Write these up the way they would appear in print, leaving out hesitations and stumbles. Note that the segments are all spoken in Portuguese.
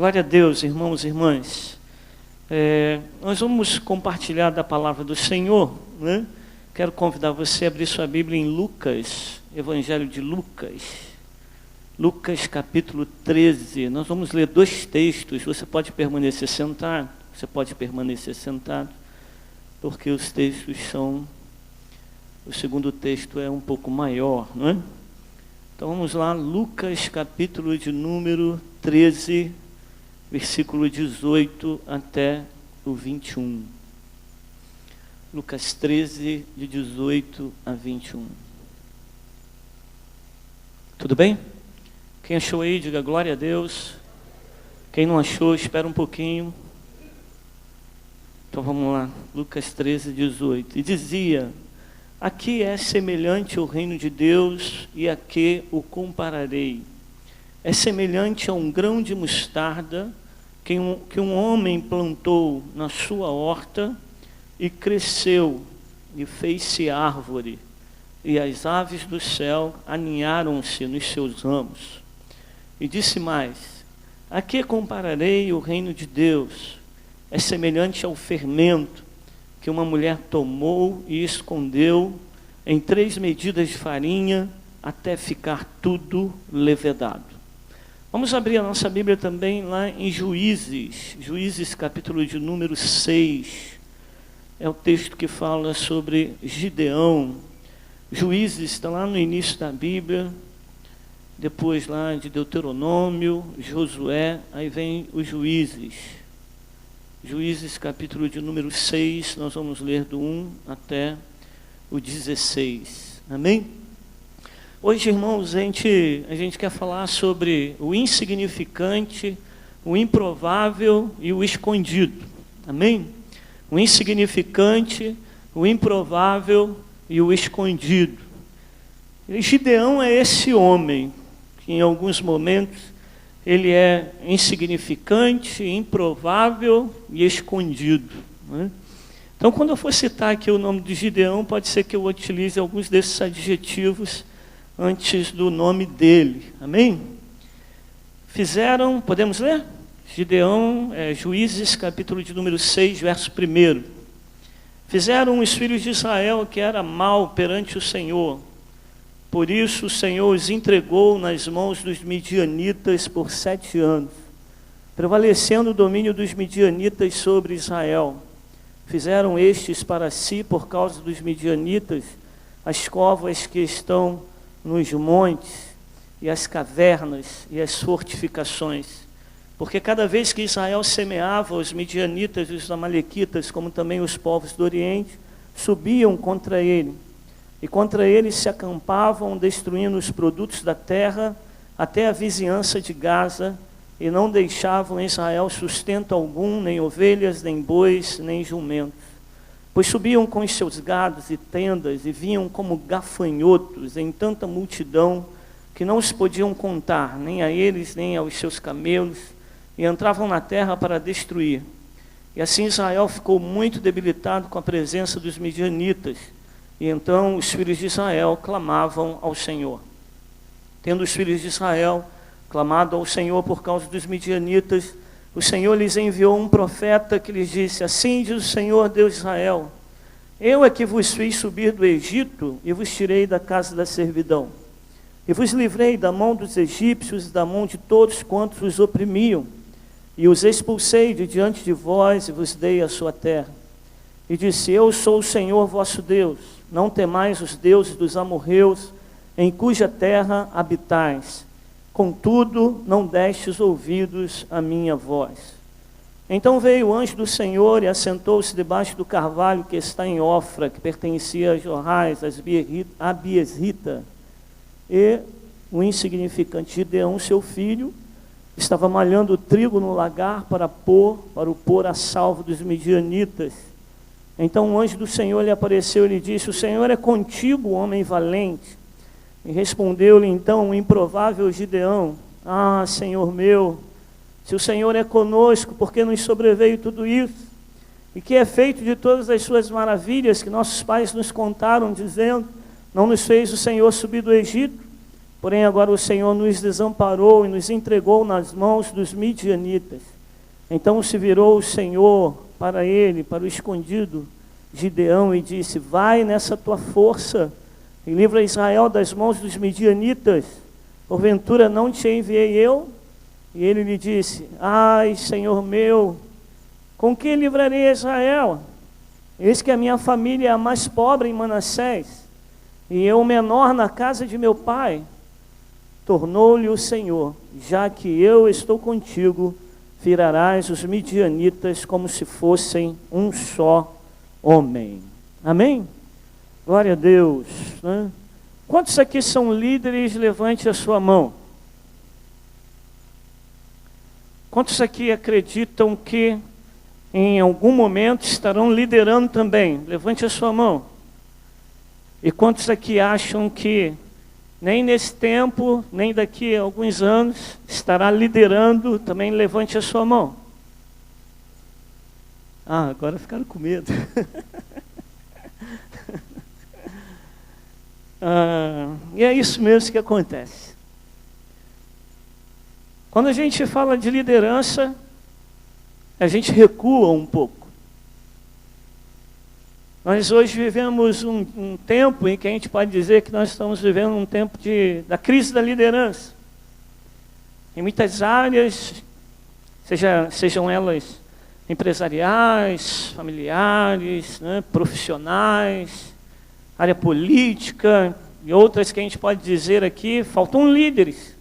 Glória a Deus, irmãos e irmãs. Nós vamos compartilhar da palavra do Senhor, né? Quero convidar você a abrir sua Bíblia em Lucas, Evangelho de Lucas. Lucas capítulo 13. Nós vamos ler dois textos. Você pode permanecer sentado, porque os textos são... O segundo texto é um pouco maior, não é? Então vamos lá, Lucas capítulo de número 13, versículo 18 até o 21. Lucas 13, de 18 a 21. Tudo bem? Quem achou aí, diga glória a Deus. Quem não achou, espera um pouquinho. Então vamos lá, Lucas 13, 18. E dizia: a que é semelhante o reino de Deus e a que o compararei? É semelhante a um grão de mostarda que um homem plantou na sua horta e cresceu e fez-se árvore, e as aves do céu aninharam-se nos seus ramos. E disse mais: a que compararei o reino de Deus? É semelhante ao fermento que uma mulher tomou e escondeu em 3 medidas de farinha até ficar tudo levedado. Vamos abrir a nossa Bíblia também lá em Juízes capítulo de número 6. É o texto que fala sobre Gideão. Juízes está lá no início da Bíblia, depois lá de Deuteronômio, Josué, aí vem os Juízes. Juízes capítulo de número 6, nós vamos ler do 1 até o 16. Amém? Hoje, irmãos, a gente quer falar sobre o insignificante, o improvável e o escondido. Amém? O insignificante, o improvável e o escondido. E Gideão é esse homem que em alguns momentos ele é insignificante, improvável e escondido, né? Então, quando eu for citar aqui o nome de Gideão, pode ser que eu utilize alguns desses adjetivos antes do nome dele. Amém? Podemos ler? Gideão, Juízes, capítulo de número 6, verso 1. Fizeram os filhos de Israel que era mal perante o Senhor. Por isso o Senhor os entregou nas mãos dos midianitas por 7 anos, prevalecendo o domínio dos midianitas sobre Israel. Fizeram estes para si, por causa dos midianitas, as covas que estão nos montes, e as cavernas, e as fortificações. Porque cada vez que Israel semeava, os midianitas e os amalequitas, como também os povos do Oriente, subiam contra ele. E contra eles se acampavam, destruindo os produtos da terra, até a vizinhança de Gaza, e não deixavam em Israel sustento algum, nem ovelhas, nem bois, nem jumentos. Pois subiam com os seus gados e tendas, e vinham como gafanhotos em tanta multidão, que não se podiam contar, nem a eles, nem aos seus camelos, e entravam na terra para destruir. E assim Israel ficou muito debilitado com a presença dos midianitas. E então os filhos de Israel clamavam ao Senhor. Tendo os filhos de Israel clamado ao Senhor por causa dos midianitas, o Senhor lhes enviou um profeta que lhes disse: assim diz o Senhor Deus de Israel: eu é que vos fiz subir do Egito e vos tirei da casa da servidão. E vos livrei da mão dos egípcios e da mão de todos quantos os oprimiam. E os expulsei de diante de vós e vos dei a sua terra. E disse: eu sou o Senhor vosso Deus. Não temais os deuses dos amorreus, em cuja terra habitais. Contudo, não destes ouvidos à minha voz. Então veio o anjo do Senhor e assentou-se debaixo do carvalho que está em Ofra, que pertencia a Jorrais, a Biesrita. E o insignificante Gideão, seu filho, estava malhando o trigo no lagar para o pôr a salvo dos midianitas. Então o anjo do Senhor lhe apareceu e lhe disse: o Senhor é contigo, homem valente. E respondeu-lhe então o improvável Gideão: ah, Senhor meu, se o Senhor é conosco, por que nos sobreveio tudo isso? E que é feito de todas as suas maravilhas que nossos pais nos contaram, dizendo: não nos fez o Senhor subir do Egito? Porém agora o Senhor nos desamparou e nos entregou nas mãos dos midianitas. Então se virou o Senhor para ele, para o escondido Gideão, e disse: vai nessa tua força e livra Israel das mãos dos midianitas. Porventura não te enviei eu? E ele lhe disse: ai, Senhor meu, com que livrarei Israel? Eis que a minha família é a mais pobre em Manassés, e eu o menor na casa de meu pai. Tornou-lhe o Senhor: já que eu estou contigo, virarás os midianitas como se fossem um só homem. Amém? Glória a Deus, né? Quantos aqui são líderes? Levante a sua mão. Quantos aqui acreditam que em algum momento estarão liderando também? Levante a sua mão. E quantos aqui acham que nem nesse tempo, nem daqui a alguns anos, estará liderando? Também levante a sua mão. Ah, agora ficaram com medo. E é isso mesmo que acontece. Quando a gente fala de liderança, a gente recua um pouco. Nós hoje vivemos um tempo em que a gente pode dizer que nós estamos vivendo um tempo da crise da liderança. Em muitas áreas, sejam elas empresariais, familiares, né, profissionais, área política e outras que a gente pode dizer aqui, faltam líderes.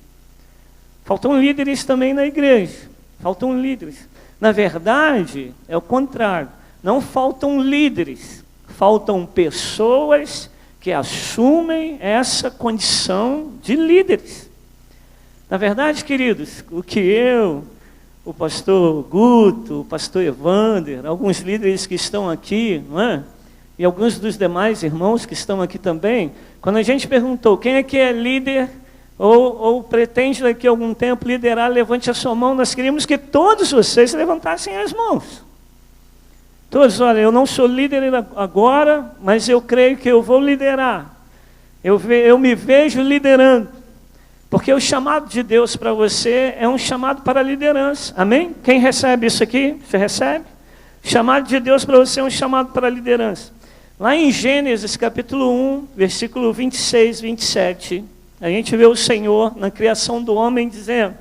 Faltam líderes também na igreja. Faltam líderes. Na verdade, é o contrário. Não faltam líderes. Faltam pessoas que assumem essa condição de líderes. Na verdade, queridos, o que eu, o pastor Guto, o pastor Evander, alguns líderes que estão aqui, não é? E alguns dos demais irmãos que estão aqui também, quando a gente perguntou quem é que é líder ou pretende daqui a algum tempo liderar, levante a sua mão, nós queríamos que todos vocês levantassem as mãos. Todos, olha, eu não sou líder agora, mas eu creio que eu vou liderar. Eu me vejo liderando. Porque o chamado de Deus para você é um chamado para a liderança. Amém? Quem recebe isso aqui? Você recebe? O chamado de Deus para você é um chamado para a liderança. Lá em Gênesis capítulo 1, versículo 26, 27, a gente vê o Senhor na criação do homem dizendo: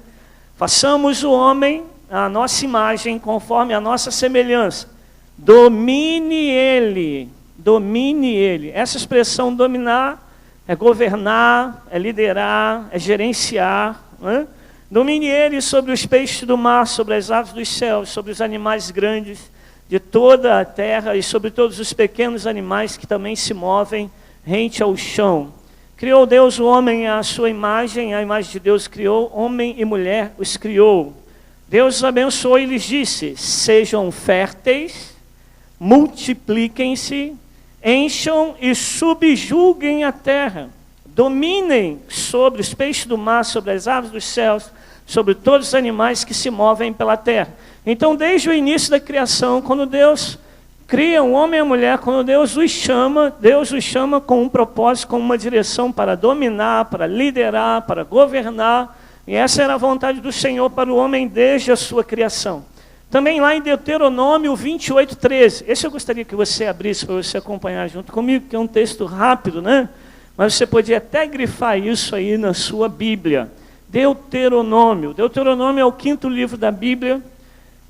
façamos o homem à nossa imagem, conforme a nossa semelhança. Domine ele, domine ele. Essa expressão dominar é governar, é liderar, é gerenciar, né? Domine ele sobre os peixes do mar, sobre as aves dos céus, sobre os animais grandes de toda a terra e sobre todos os pequenos animais que também se movem rente ao chão. Criou Deus o homem à sua imagem, a imagem de Deus criou, homem e mulher os criou. Deus os abençoou e lhes disse: sejam férteis, multipliquem-se, encham e subjuguem a terra. Dominem sobre os peixes do mar, sobre as aves dos céus, sobre todos os animais que se movem pela terra. Então, desde o início da criação, quando Deus cria um homem e a mulher, quando Deus os chama com um propósito, com uma direção para dominar, para liderar, para governar. E essa era a vontade do Senhor para o homem desde a sua criação. Também lá em Deuteronômio 28, 13. Esse eu gostaria que você abrisse para você acompanhar junto comigo, que é um texto rápido, né? Mas você podia até grifar isso aí na sua Bíblia. Deuteronômio. Deuteronômio é o 5º livro da Bíblia,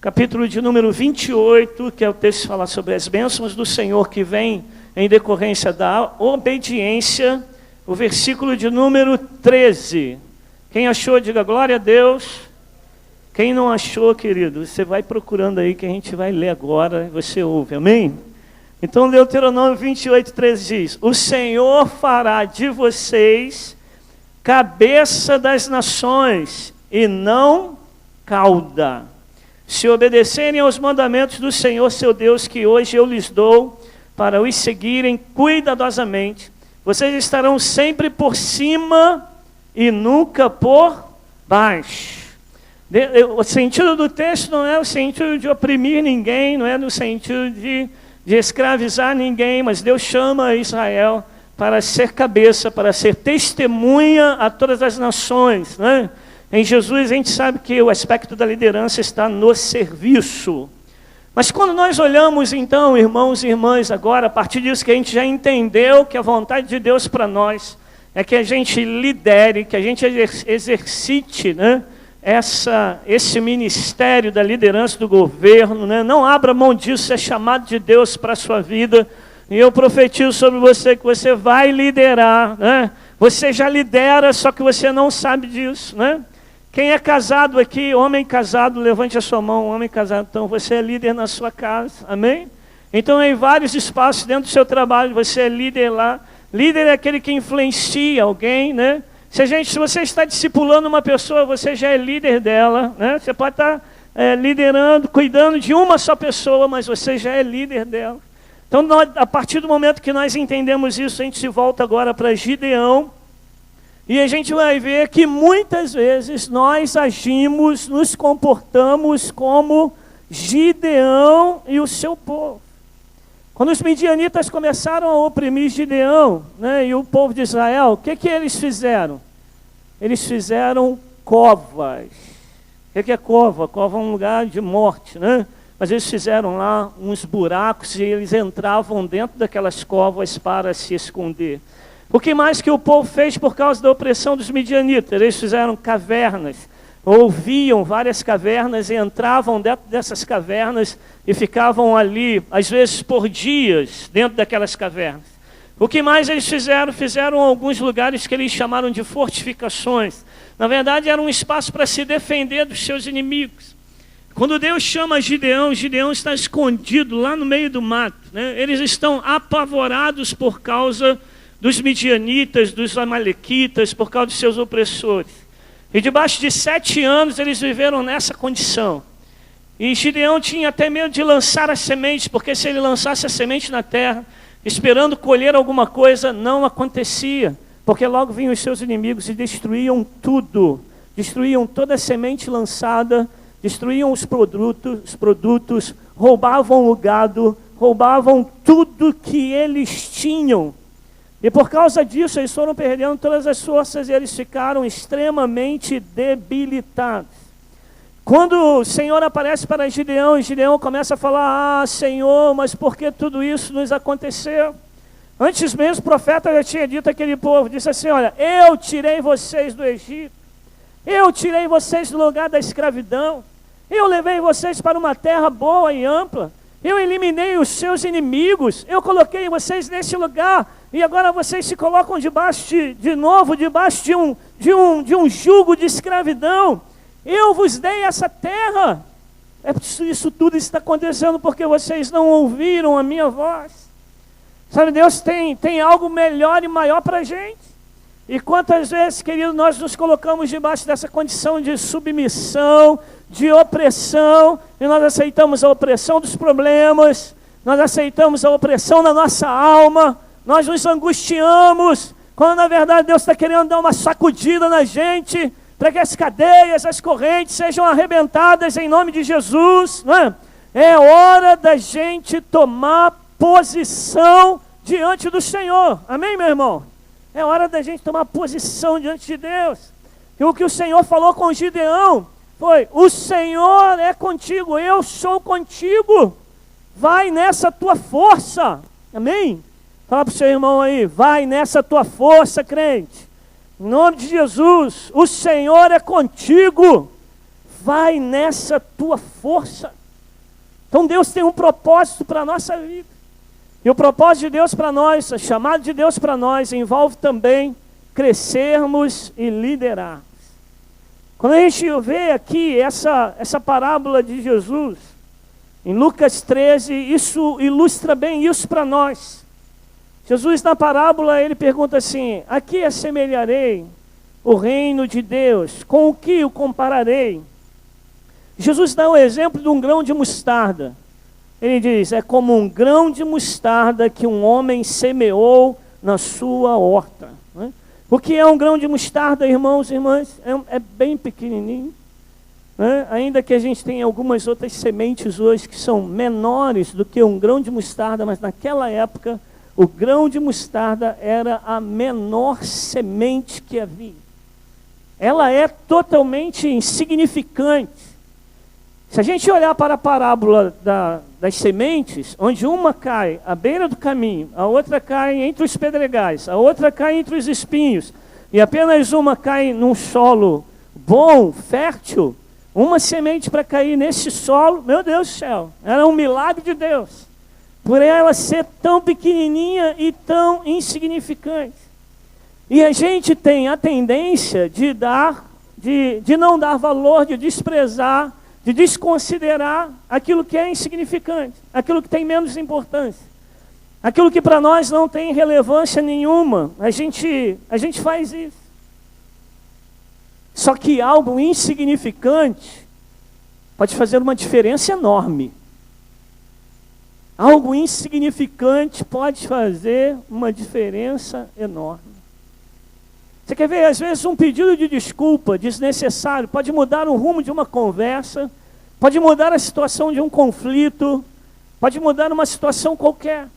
capítulo de número 28, que é o texto que fala sobre as bênçãos do Senhor que vem em decorrência da obediência. O versículo de número 13. Quem achou, diga glória a Deus. Quem não achou, querido, você vai procurando aí que a gente vai ler agora, você ouve, amém? Então Deuteronômio 28, 13 diz: o Senhor fará de vocês cabeça das nações e não cauda, se obedecerem aos mandamentos do Senhor seu Deus, que hoje eu lhes dou, para os seguirem cuidadosamente. Vocês estarão sempre por cima e nunca por baixo. O sentido do texto não é o sentido de oprimir ninguém, não é no sentido de escravizar ninguém, mas Deus chama Israel para ser cabeça, para ser testemunha a todas as nações, né? Em Jesus a gente sabe que o aspecto da liderança está no serviço. Mas quando nós olhamos então, irmãos e irmãs, agora, a partir disso que a gente já entendeu que a vontade de Deus para nós é que a gente lidere, que a gente exercite, né, esse ministério da liderança do governo, né? Não abra mão disso, é chamado de Deus para a sua vida. E eu profetizo sobre você que você vai liderar, né? Você já lidera, só que você não sabe disso, né? Quem é casado aqui, homem casado, levante a sua mão, homem casado. Então, você é líder na sua casa, amém? Então, em vários espaços dentro do seu trabalho, você é líder lá. Líder é aquele que influencia alguém, né? Se você está discipulando uma pessoa, você já é líder dela, né? Você pode estar liderando, cuidando de uma só pessoa, mas você já é líder dela. Então, a partir do momento que nós entendemos isso, a gente se volta agora para Gideão. E a gente vai ver que muitas vezes nós agimos, nos comportamos como Gideão e o seu povo. Quando os midianitas começaram a oprimir Gideão, né, e o povo de Israel, o que eles fizeram? Eles fizeram covas. O que é cova? Cova é um lugar de morte, né? Mas eles fizeram lá uns buracos e eles entravam dentro daquelas covas para se esconder. O que mais que o povo fez por causa da opressão dos midianitas? Eles fizeram cavernas, ouviam várias cavernas e entravam dentro dessas cavernas e ficavam ali, às vezes por dias, dentro daquelas cavernas. O que mais eles fizeram? Fizeram alguns lugares que eles chamaram de fortificações. Na verdade, era um espaço para se defender dos seus inimigos. Quando Deus chama Gideão, Gideão está escondido lá no meio do mato, né? Eles estão apavorados por causa dos midianitas, dos amalequitas, por causa dos seus opressores. E debaixo de 7 anos eles viveram nessa condição. E Gideão tinha até medo de lançar as sementes, porque se ele lançasse a semente na terra, esperando colher alguma coisa, não acontecia. Porque logo vinham os seus inimigos e destruíam tudo. Destruíam toda a semente lançada, destruíam os produtos, roubavam o gado, roubavam tudo que eles tinham. E por causa disso, eles foram perdendo todas as forças e eles ficaram extremamente debilitados. Quando o Senhor aparece para Gideão, e Gideão começa a falar: Senhor, mas por que tudo isso nos aconteceu? Antes mesmo o profeta já tinha dito àquele povo, disse assim: olha, eu tirei vocês do Egito, eu tirei vocês do lugar da escravidão, eu levei vocês para uma terra boa e ampla, eu eliminei os seus inimigos, eu coloquei vocês nesse lugar, e agora vocês se colocam debaixo debaixo de um jugo de escravidão. Eu vos dei essa terra. Isso tudo está acontecendo porque vocês não ouviram a minha voz. Sabe, Deus tem algo melhor e maior para a gente. E quantas vezes, querido, nós nos colocamos debaixo dessa condição de submissão, de opressão, e nós aceitamos a opressão dos problemas, nós aceitamos a opressão da nossa alma, nós nos angustiamos, quando na verdade Deus está querendo dar uma sacudida na gente, para que as cadeias, as correntes sejam arrebentadas em nome de Jesus, não é? É hora da gente tomar posição diante do Senhor, amém, meu irmão? É hora da gente tomar posição diante de Deus. E o que o Senhor falou com Gideão foi: o Senhor é contigo, eu sou contigo, vai nessa tua força, amém? Fala para o seu irmão aí: vai nessa tua força, crente, em nome de Jesus, o Senhor é contigo, vai nessa tua força. Então Deus tem um propósito para a nossa vida, e o propósito de Deus para nós, a chamada de Deus para nós, envolve também crescermos e liderarmos. Quando a gente vê aqui essa parábola de Jesus, em Lucas 13, isso ilustra bem isso para nós. Jesus, na parábola, ele pergunta assim: a que assemelharei o reino de Deus? Com o que o compararei? Jesus dá o exemplo de um grão de mostarda. Ele diz: é como um grão de mostarda que um homem semeou na sua horta. Né? O que é um grão de mostarda, irmãos e irmãs? É bem pequenininho. Né? Ainda que a gente tenha algumas outras sementes hoje que são menores do que um grão de mostarda, mas naquela época O grão de mostarda era a menor semente que havia. Ela é totalmente insignificante. Se a gente olhar para a parábola das sementes, onde uma cai à beira do caminho, a outra cai entre os pedregais, a outra cai entre os espinhos, e apenas uma cai num solo bom, fértil, uma semente para cair nesse solo, meu Deus do céu, era um milagre de Deus, por ela ser tão pequenininha e tão insignificante. E a gente tem a tendência de não dar valor, de desprezar, de desconsiderar aquilo que é insignificante, aquilo que tem menos importância, aquilo que para nós não tem relevância nenhuma. A gente faz isso. Só que algo insignificante pode fazer uma diferença enorme. Algo insignificante pode fazer uma diferença enorme. Você quer ver, às vezes, um pedido de desculpa desnecessário pode mudar o rumo de uma conversa, pode mudar a situação de um conflito, pode mudar uma situação qualquer.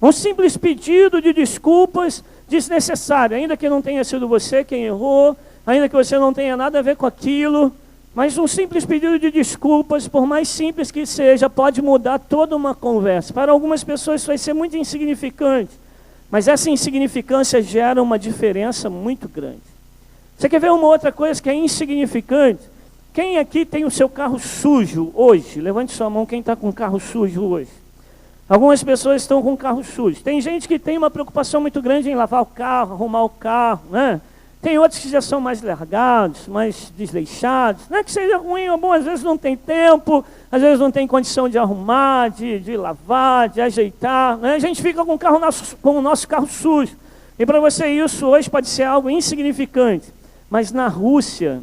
Um simples pedido de desculpas desnecessário, ainda que não tenha sido você quem errou, ainda que você não tenha nada a ver com aquilo, mas um simples pedido de desculpas, por mais simples que seja, pode mudar toda uma conversa. Para algumas pessoas isso vai ser muito insignificante, mas essa insignificância gera uma diferença muito grande. Você quer ver uma outra coisa que é insignificante? Quem aqui tem o seu carro sujo hoje? Levante sua mão, quem está com o carro sujo hoje? Algumas pessoas estão com o carro sujo. Tem gente que tem uma preocupação muito grande em lavar o carro, arrumar o carro, né? Tem outros que já são mais largados, mais desleixados. Não é que seja ruim ou bom, às vezes não tem tempo, às vezes não tem condição de arrumar, de lavar, de ajeitar, né? A gente fica com o nosso carro sujo. E para você isso hoje pode ser algo insignificante. Mas na Rússia,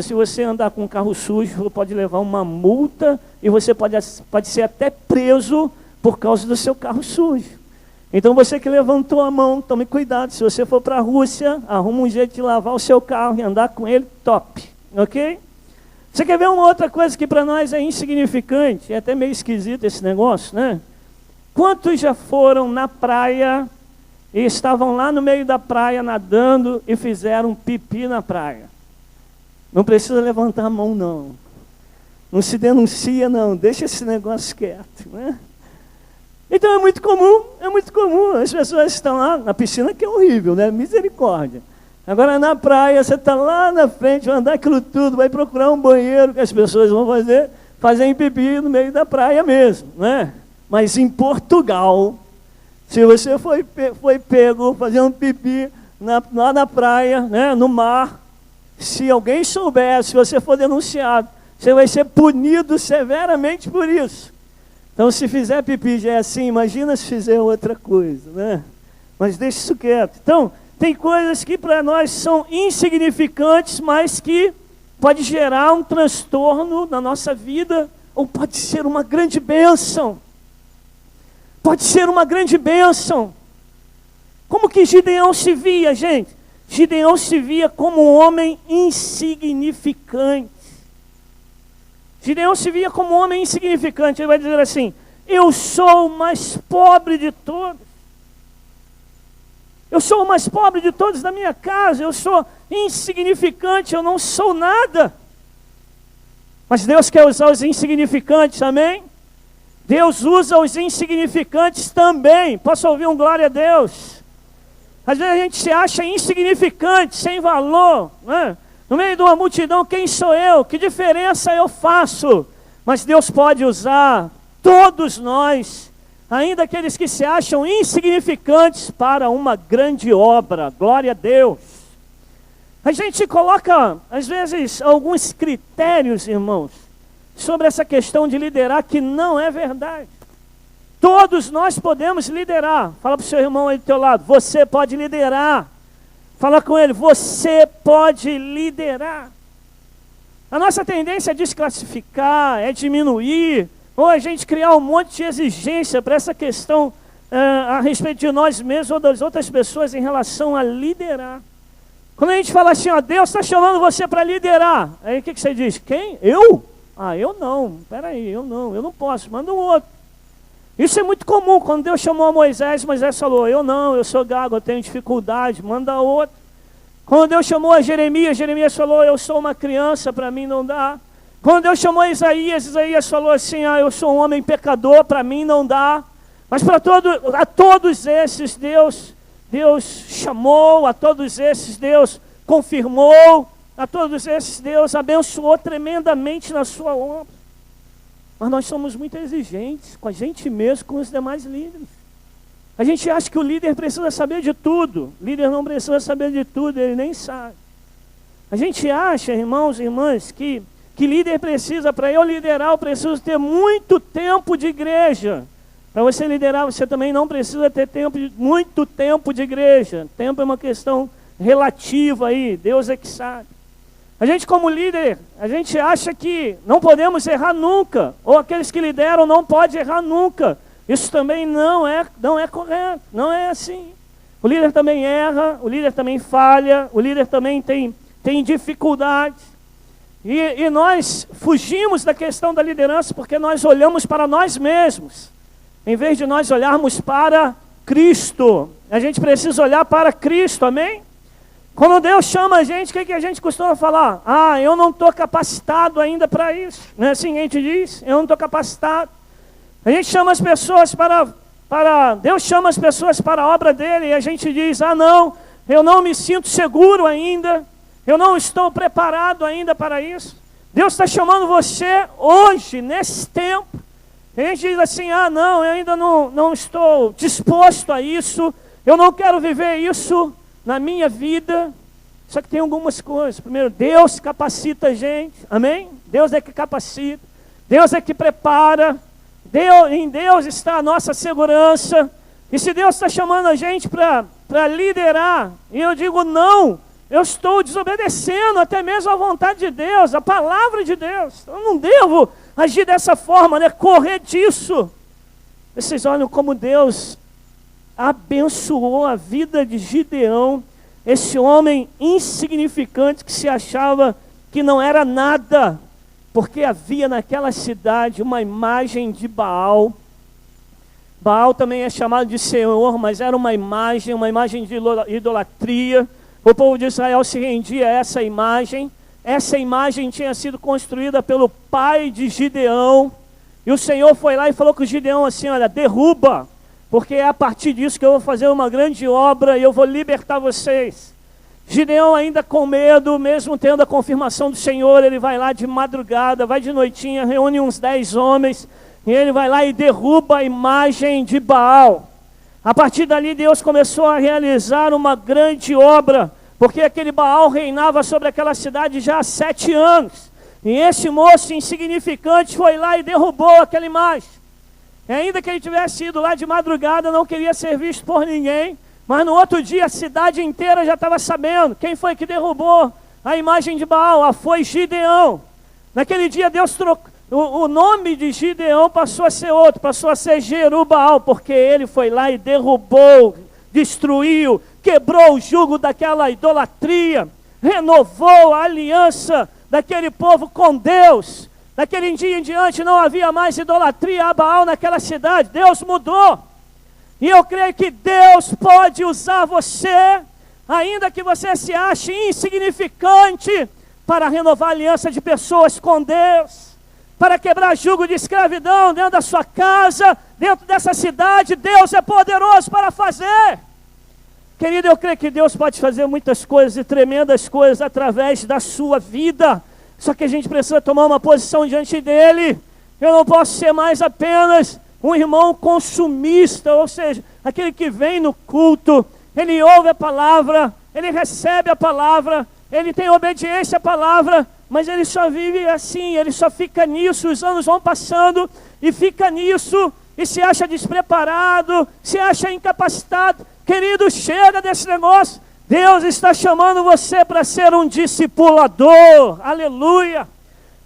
se você andar com um carro sujo, pode levar uma multa e você pode ser até preso por causa do seu carro sujo. Então você que levantou a mão, tome cuidado. Se você for para a Rússia, arruma um jeito de lavar o seu carro e andar com ele top. Ok? Você quer ver uma outra coisa que para nós é insignificante? É até meio esquisito esse negócio, né? Quantos já foram na praia e estavam lá no meio da praia nadando e fizeram pipi na praia? Não precisa levantar a mão, não. Não se denuncia, não. Deixa esse negócio quieto, né? Então é muito comum. As pessoas estão lá na piscina, que é horrível, né? Misericórdia. Agora na praia, você está lá na frente, vai andar aquilo tudo, vai procurar um banheiro que as pessoas vão fazer pipi no meio da praia mesmo, né? Mas em Portugal, se você foi pego fazendo pipi lá na praia, né, no mar, se alguém souber, se você for denunciado, você vai ser punido severamente por isso. Então, se fizer pipi já é assim, imagina se fizer outra coisa, né? Mas deixa isso quieto. Então, tem coisas que para nós são insignificantes, mas que pode gerar um transtorno na nossa vida, ou pode ser uma grande bênção. Pode ser uma grande bênção. Como que Gideão se via, gente? Gideão se via como um homem insignificante. Gideão se via como um homem insignificante. Ele vai dizer assim: eu sou o mais pobre de todos. Eu sou o mais pobre de todos da minha casa. Eu sou insignificante, eu não sou nada. Mas Deus quer usar os insignificantes, amém? Deus usa os insignificantes também. Posso ouvir um glória a Deus? Às vezes a gente se acha insignificante, sem valor, né? No meio de uma multidão, quem sou eu? Que diferença eu faço? Mas Deus pode usar todos nós, ainda aqueles que se acham insignificantes, para uma grande obra. Glória a Deus. A gente coloca, às vezes, alguns critérios, irmãos, sobre essa questão de liderar, que não é verdade. Todos nós podemos liderar. Fala para o seu irmão aí do teu lado: você pode liderar. Fala com ele: você pode liderar. A nossa tendência é desclassificar, é diminuir, ou a gente criar um monte de exigência para essa questão a respeito de nós mesmos ou das outras pessoas em relação a liderar. Quando a gente fala assim, ó, Deus está chamando você para liderar, aí o que você diz? Quem? Eu? Ah, eu não, peraí, eu não posso, manda um outro. Isso é muito comum. Quando Deus chamou Moisés, Moisés falou, eu não, eu sou gago, eu tenho dificuldade, manda outro. Quando Deus chamou a Jeremias, Jeremias falou, eu sou uma criança, para mim não dá. Quando Deus chamou a Isaías, Isaías falou assim, eu sou um homem pecador, para mim não dá. Mas a todos esses Deus chamou, a todos esses Deus confirmou, a todos esses Deus abençoou tremendamente na sua obra. Mas nós somos muito exigentes com a gente mesmo, com os demais líderes. A gente acha que o líder precisa saber de tudo. O líder não precisa saber de tudo, ele nem sabe. A gente acha, irmãos e irmãs, que líder precisa, para eu liderar, eu preciso ter muito tempo de igreja. Para você liderar, você também não precisa ter muito tempo de igreja. Tempo é uma questão relativa aí, Deus é que sabe. A gente como líder, a gente acha que não podemos errar nunca, ou aqueles que lideram não podem errar nunca. Isso também não é correto, não é assim. O líder também erra, o líder também falha, o líder também tem dificuldades. E nós fugimos da questão da liderança porque nós olhamos para nós mesmos, em vez de nós olharmos para Cristo. A gente precisa olhar para Cristo, amém? Quando Deus chama a gente, o que a gente costuma falar? Eu não estou capacitado ainda para isso. Não é assim que a gente diz? Eu não estou capacitado. A gente chama as pessoas Deus chama as pessoas para a obra dele e a gente diz, não, eu não me sinto seguro ainda, eu não estou preparado ainda para isso. Deus está chamando você hoje, nesse tempo. A gente diz assim, não, eu ainda não estou disposto a isso, eu não quero viver isso na minha vida. Só que tem algumas coisas. Primeiro, Deus capacita a gente, amém? Deus é que capacita, Deus é que prepara, em Deus está a nossa segurança. E se Deus está chamando a gente para liderar, e eu digo não, eu estou desobedecendo até mesmo a vontade de Deus, a palavra de Deus. Eu não devo agir dessa forma, correr disso. Vocês olham como Deus abençoou a vida de Gideão, esse homem insignificante que se achava que não era nada, porque havia naquela cidade uma imagem de Baal. Baal também é chamado de Senhor, mas era uma imagem de idolatria. O povo de Israel se rendia a essa imagem. Essa imagem tinha sido construída pelo pai de Gideão. E o Senhor foi lá e falou com Gideão assim, olha, derruba, porque é a partir disso que eu vou fazer uma grande obra e eu vou libertar vocês. Gideão ainda com medo, mesmo tendo a confirmação do Senhor, ele vai lá de madrugada, vai de noitinha, reúne uns 10 homens, e ele vai lá e derruba a imagem de Baal. A partir dali Deus começou a realizar uma grande obra, porque aquele Baal reinava sobre aquela cidade já há 7 anos. E esse moço insignificante foi lá e derrubou aquela imagem. E ainda que ele tivesse ido lá de madrugada, não queria ser visto por ninguém. Mas no outro dia a cidade inteira já estava sabendo quem foi que derrubou a imagem de Baal. Foi Gideão. Naquele dia Deus trocou, o nome de Gideão passou a ser outro, passou a ser Jerubaal, porque ele foi lá e derrubou, destruiu, quebrou o jugo daquela idolatria, renovou a aliança daquele povo com Deus. Daquele dia em diante não havia mais idolatria a Baal naquela cidade. Deus mudou. E eu creio que Deus pode usar você, ainda que você se ache insignificante, para renovar a aliança de pessoas com Deus, para quebrar jugo de escravidão dentro da sua casa, dentro dessa cidade. Deus é poderoso para fazer. Querido, eu creio que Deus pode fazer muitas coisas e tremendas coisas através da sua vida. Só que a gente precisa tomar uma posição diante dele. Eu não posso ser mais apenas um irmão consumista, ou seja, aquele que vem no culto, ele ouve a palavra, ele recebe a palavra, ele tem obediência à palavra, mas ele só vive assim, ele só fica nisso, os anos vão passando e fica nisso, e se acha despreparado, se acha incapacitado. Querido, chega desse negócio. Deus está chamando você para ser um discipulador, aleluia.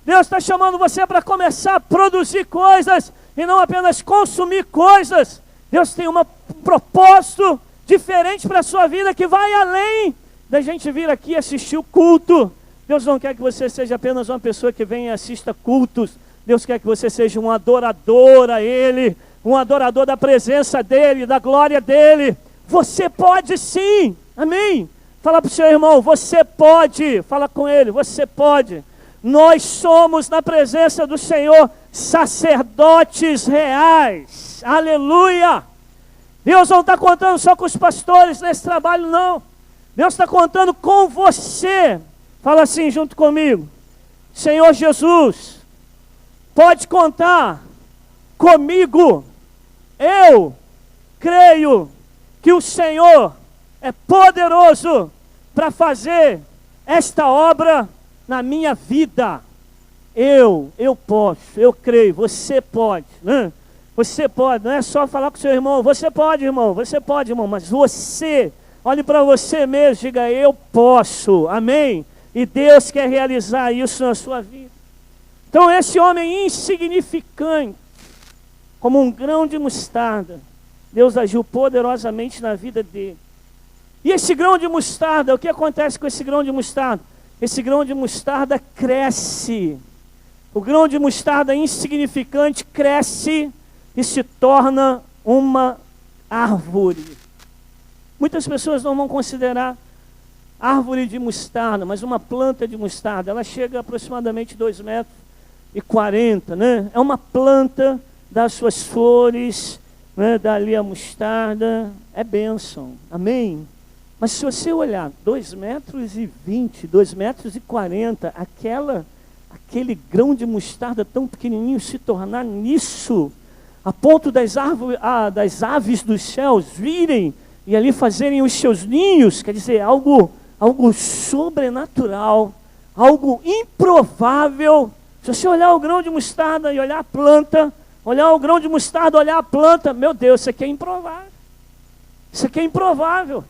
Deus está chamando você para começar a produzir coisas e não apenas consumir coisas. Deus tem um propósito diferente para a sua vida que vai além da gente vir aqui assistir o culto. Deus não quer que você seja apenas uma pessoa que vem e assista cultos. Deus quer que você seja um adorador a Ele. um adorador da presença dEle, da glória dEle. Você pode sim, amém? Fala para o seu irmão, você pode, fala com ele, você pode. Nós somos na presença do Senhor sacerdotes reais, aleluia. Deus não está contando só com os pastores nesse trabalho, não. Deus está contando com você. Fala assim junto comigo: Senhor Jesus, pode contar comigo. Eu creio que o Senhor é poderoso para fazer esta obra na minha vida. Eu posso, eu creio, você pode, né? Você pode, não é só falar com seu irmão, você pode, irmão, mas você, olhe para você mesmo, diga, eu posso, amém? E Deus quer realizar isso na sua vida. Então esse homem insignificante, como um grão de mostarda, Deus agiu poderosamente na vida dele. E esse grão de mostarda, o que acontece com esse grão de mostarda? Esse grão de mostarda cresce. O grão de mostarda insignificante cresce e se torna uma árvore. Muitas pessoas não vão considerar árvore de mostarda, mas uma planta de mostarda, ela chega a aproximadamente 2,40 metros, né? É uma planta, dá suas flores, né? Dá ali a mostarda, é bênção, amém? Mas se você olhar 2,20 metros, 2,40 metros, aquele grão de mostarda tão pequenininho se tornar nisso, a ponto das aves dos céus virem e ali fazerem os seus ninhos, quer dizer, algo sobrenatural, algo improvável. Se você olhar o grão de mostarda e olhar a planta, olhar o grão de mostarda, olhar a planta, meu Deus, isso aqui é improvável. Isso aqui é improvável.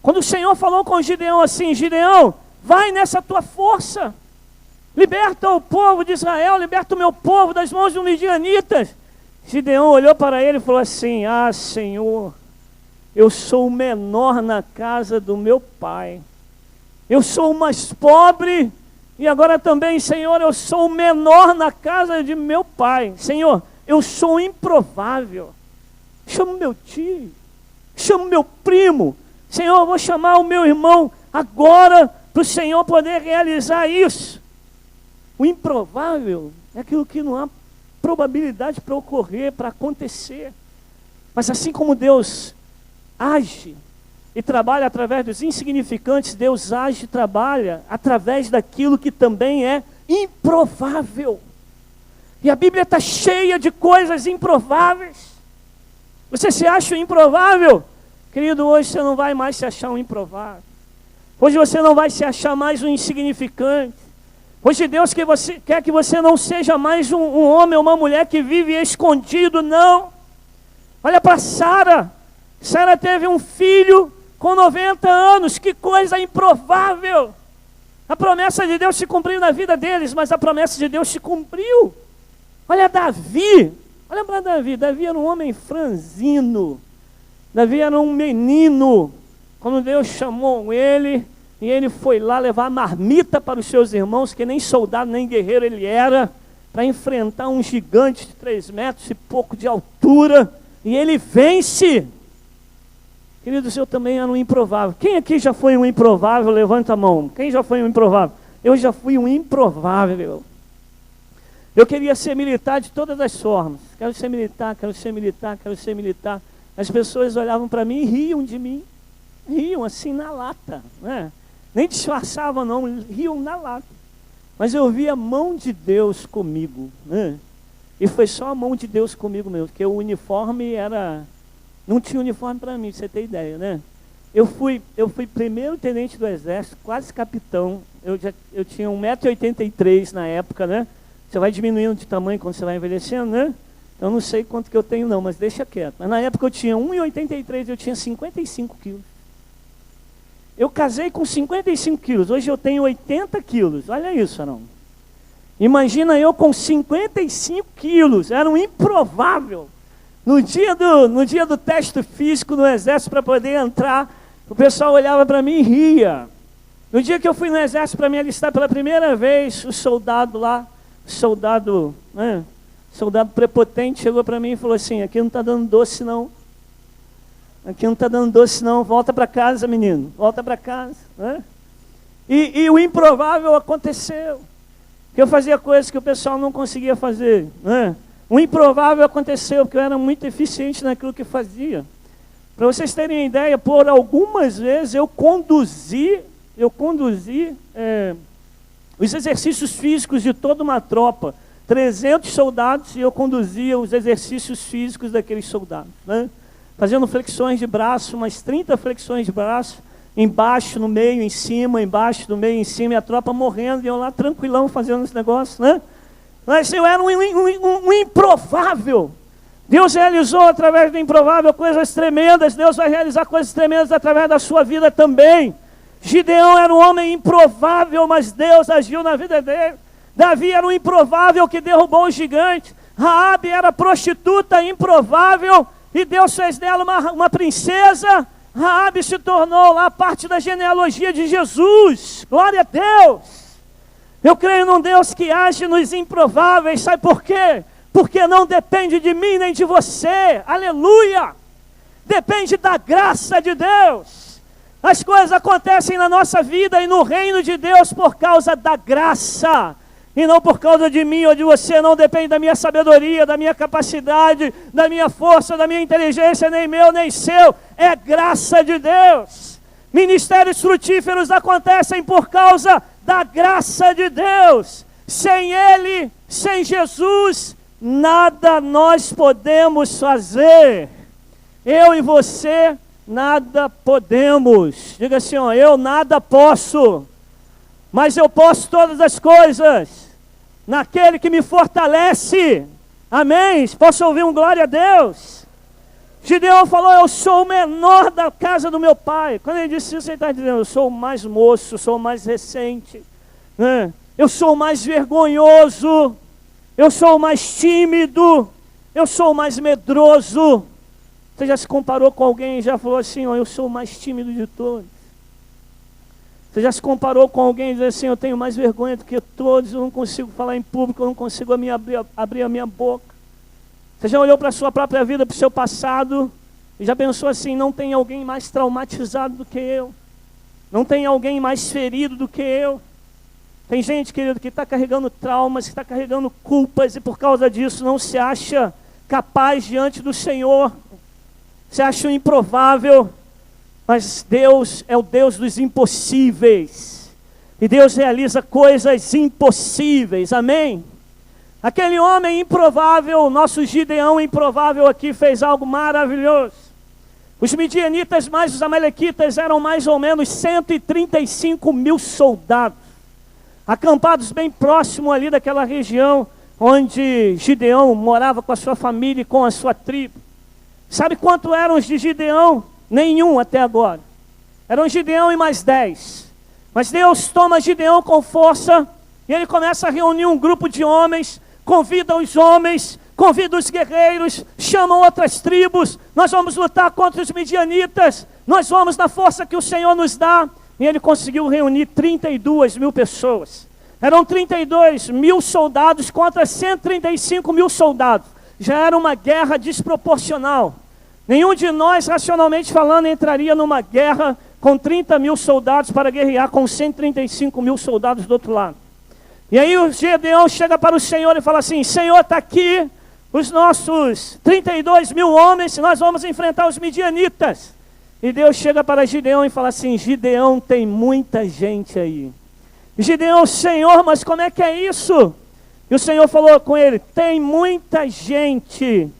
Quando o Senhor falou com Gideão assim, Gideão, vai nessa tua força, liberta o povo de Israel, liberta o meu povo das mãos dos midianitas. Gideão olhou para ele e falou assim, Senhor, eu sou o menor na casa do meu pai, eu sou o mais pobre, e agora também, Senhor, eu sou o menor na casa de meu pai. Senhor, eu sou improvável. Chama o meu tio, chama o meu primo. Senhor, eu vou chamar o meu irmão agora para o Senhor poder realizar isso. O improvável é aquilo que não há probabilidade para ocorrer, para acontecer. Mas assim como Deus age e trabalha através dos insignificantes, Deus age e trabalha através daquilo que também é improvável. E a Bíblia está cheia de coisas improváveis. Você se acha improvável? Querido, hoje você não vai mais se achar um improvável. Hoje você não vai se achar mais um insignificante. Hoje Deus quer que você não seja mais um homem ou uma mulher que vive escondido, não. Olha para Sara. Sara teve um filho com 90 anos, que coisa improvável. A promessa de Deus se cumpriu na vida deles, mas a promessa de Deus se cumpriu. Olha Davi, olha para Davi. Davi era um homem franzino. Davi era um menino. Quando Deus chamou ele, e ele foi lá levar marmita para os seus irmãos, que nem soldado nem guerreiro ele era, para enfrentar um gigante de 3 metros e pouco de altura, e ele vence. Queridos, eu também era um improvável. Quem aqui já foi um improvável? Levanta a mão. Quem já foi um improvável? Eu já fui um improvável. Eu queria ser militar de todas as formas. Quero ser militar, quero ser militar, quero ser militar. As pessoas olhavam para mim e riam de mim. Riam assim na lata, né? Nem disfarçavam não, riam na lata. Mas eu vi a mão de Deus comigo, né? E foi só a mão de Deus comigo mesmo, porque o uniforme era... Não tinha uniforme para mim, pra você ter ideia, né? Eu fui primeiro tenente do exército, quase capitão. Eu tinha 1,83 m na época, né? Você vai diminuindo de tamanho quando você vai envelhecendo, né? Eu não sei quanto que eu tenho não, mas deixa quieto. Mas na época eu tinha 1,83 m, eu tinha 55 quilos. Eu casei com 55 quilos, hoje eu tenho 80 quilos. Olha isso, Arão. Imagina eu com 55 quilos, era um improvável. No dia do teste físico no exército para poder entrar, o pessoal olhava para mim e ria. No dia que eu fui no exército para me alistar pela primeira vez, o soldado lá, soldado prepotente chegou para mim e falou assim, aqui não está dando doce não. Aqui não está dando doce não, volta para casa, menino, volta para casa. Né? E o improvável aconteceu. Que eu fazia coisas que o pessoal não conseguia fazer. Né? O improvável aconteceu, porque eu era muito eficiente naquilo que fazia. Para vocês terem ideia, por algumas vezes eu conduzi os exercícios físicos de toda uma tropa. 300 soldados e eu conduzia os exercícios físicos daqueles soldados. Né? Fazendo flexões de braço, umas 30 flexões de braço, embaixo, no meio, em cima, embaixo, no meio, em cima, e a tropa morrendo, e eu lá tranquilão fazendo esse negócio. Né? Mas eu era um improvável. Deus realizou através do improvável coisas tremendas, Deus vai realizar coisas tremendas através da sua vida também. Gideão era um homem improvável, mas Deus agiu na vida dele. Davi era um improvável que derrubou o gigante. Raabe era prostituta improvável e Deus fez dela uma princesa. Raabe se tornou lá parte da genealogia de Jesus. Glória a Deus. Eu creio num Deus que age nos improváveis. Sabe por quê? Porque não depende de mim nem de você. Aleluia! Depende da graça de Deus. As coisas acontecem na nossa vida e no reino de Deus por causa da graça. E não por causa de mim ou de você. Não depende da minha sabedoria, da minha capacidade, da minha força, da minha inteligência, nem meu, nem seu. É graça de Deus. Ministérios frutíferos acontecem por causa da graça de Deus. Sem Ele, sem Jesus, nada nós podemos fazer. Eu e você, nada podemos. Diga assim, ó, eu nada posso, mas eu posso todas as coisas naquele que me fortalece. Amém? Posso ouvir um glória a Deus? Gideão falou, eu sou o menor da casa do meu pai. Quando ele disse isso, ele está dizendo, eu sou o mais moço, sou o mais recente, né? Eu sou o mais vergonhoso, eu sou o mais tímido, eu sou o mais medroso. Você já se comparou com alguém e já falou assim, ó, eu sou o mais tímido de todos? Você já se comparou com alguém e diz assim, eu tenho mais vergonha do que todos, eu não consigo falar em público, eu não consigo abrir a minha boca? Você já olhou para a sua própria vida, para o seu passado, e já pensou assim, não tem alguém mais traumatizado do que eu? Não tem alguém mais ferido do que eu? Tem gente, querido, que está carregando traumas, que está carregando culpas, e por causa disso não se acha capaz diante do Senhor. Se acha improvável, mas Deus é o Deus dos impossíveis. E Deus realiza coisas impossíveis, amém? Aquele homem improvável, nosso Gideão improvável aqui, fez algo maravilhoso. Os midianitas mais os amalequitas eram mais ou menos 135 mil soldados, acampados bem próximo ali daquela região onde Gideão morava com a sua família e com a sua tribo. Sabe quanto eram os de Gideão? Nenhum até agora. Eram Gideão e mais 10. Mas Deus toma Gideão com força e ele começa a reunir um grupo de homens, convida os homens, convida os guerreiros, chama outras tribos, nós vamos lutar contra os midianitas, nós vamos na força que o Senhor nos dá. E ele conseguiu reunir 32 mil pessoas. Eram 32 mil soldados contra 135 mil soldados. Já era uma guerra desproporcional. Nenhum de nós, racionalmente falando, entraria numa guerra com 30 mil soldados para guerrear com 135 mil soldados do outro lado. E aí o Gideão chega para o Senhor e fala assim, Senhor, está aqui os nossos 32 mil homens, nós vamos enfrentar os midianitas. E Deus chega para Gideão e fala assim, Gideão, tem muita gente aí. Gideão, Senhor, mas como é que é isso? E o Senhor falou com ele, tem muita gente,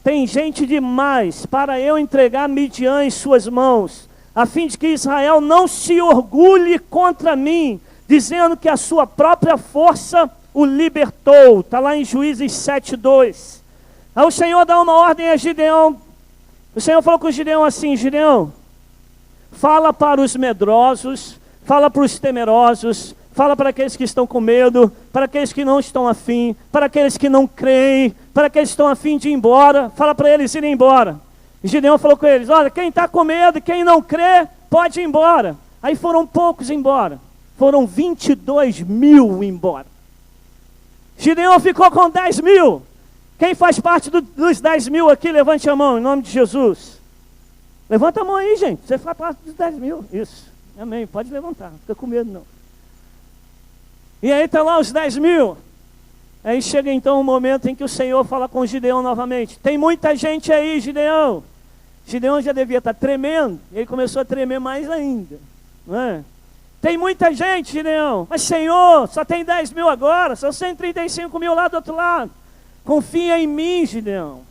tem gente demais para eu entregar Midian em suas mãos, a fim de que Israel não se orgulhe contra mim, dizendo que a sua própria força o libertou. Está lá em Juízes 7:2. Aí o Senhor dá uma ordem a Gideão. O Senhor falou com Gideão assim, Gideão, fala para os medrosos, fala para os temerosos, fala para aqueles que estão com medo, para aqueles que não estão afim, para aqueles que não creem, para aqueles que estão afim de ir embora, fala para eles irem embora. E Gideão falou com eles, olha, quem está com medo, quem não crê, pode ir embora. Aí foram poucos embora, foram 22 mil embora. Gideão ficou com 10 mil. Quem faz parte dos 10 mil aqui, levante a mão, em nome de Jesus. Levanta a mão aí, gente. Você faz parte dos 10 mil. Isso. Amém. Pode levantar. Não fica com medo, não. E aí está lá os 10 mil. Aí chega então o momento em que o Senhor fala com Gideão novamente. Tem muita gente aí, Gideão. Gideão já devia estar tremendo. E ele começou a tremer mais ainda. Não é? Tem muita gente, Gideão. Mas Senhor, só tem 10 mil agora. São 135 mil lá do outro lado. Confia em mim, Gideão.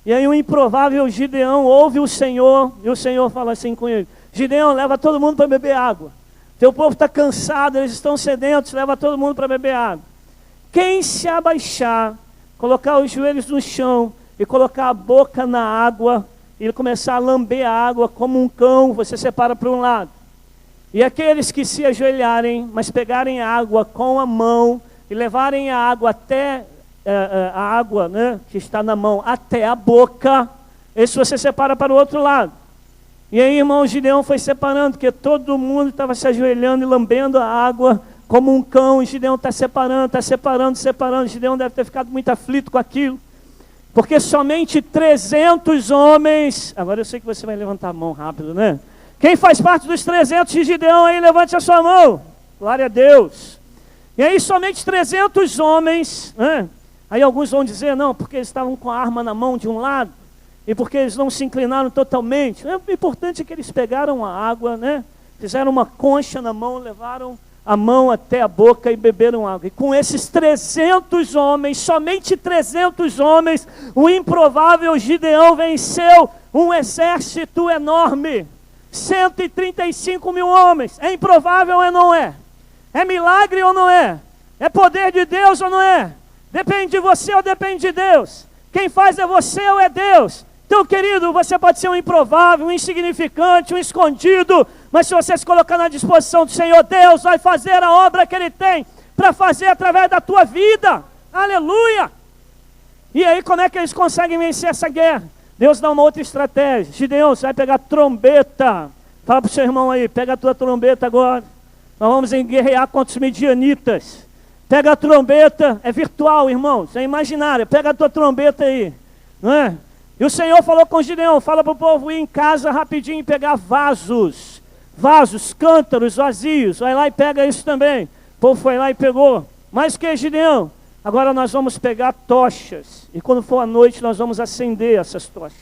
E aí o improvável Gideão ouve o Senhor. E o Senhor fala assim com ele. Gideão, leva todo mundo para beber água. Teu povo está cansado, eles estão sedentos. Leva todo mundo para beber água. Quem se abaixar, colocar os joelhos no chão e colocar a boca na água e começar a lamber a água como um cão, você separa para um lado. E aqueles que se ajoelharem, mas pegarem a água com a mão e levarem a água até a água, né, que está na mão até a boca, esse você separa para o outro lado. E aí, irmão, Gideão foi separando, porque todo mundo estava se ajoelhando e lambendo a água como um cão, e Gideão está separando. Gideão deve ter ficado muito aflito com aquilo, porque somente 300 homens, agora eu sei que você vai levantar a mão rápido, né? Quem faz parte dos 300 de Gideão aí, levante a sua mão, glória a Deus. E aí somente 300 homens, né? Aí alguns vão dizer, não, porque eles estavam com a arma na mão de um lado, e porque eles não se inclinaram totalmente. O importante é que eles pegaram a água, né? Fizeram uma concha na mão, levaram a mão até a boca e beberam água. E com esses 300 homens, somente 300 homens, o improvável Gideão venceu um exército enorme. 135 mil homens. É improvável ou não é? É milagre ou não é? É poder de Deus ou não é? Depende de você ou depende de Deus? Quem faz é você ou é Deus? Então, querido, você pode ser um improvável, um insignificante, um escondido, mas se você se colocar na disposição do Senhor, Deus vai fazer a obra que Ele tem para fazer através da tua vida. Aleluia! E aí, como é que eles conseguem vencer essa guerra? Deus dá uma outra estratégia. Gideão, você vai pegar trombeta. Fala para o seu irmão aí, pega a tua trombeta agora. Nós vamos guerrear contra os midianitas. Pega a trombeta, é virtual, irmão, isso é imaginário. Pega a tua trombeta aí, não é? E o Senhor falou com Gideão, fala para o povo ir em casa rapidinho e pegar vasos, cântaros vazios. Vai lá e pega isso também. O povo foi lá e pegou. Mas que, Gideão? Agora nós vamos pegar tochas. E quando for à noite nós vamos acender essas tochas.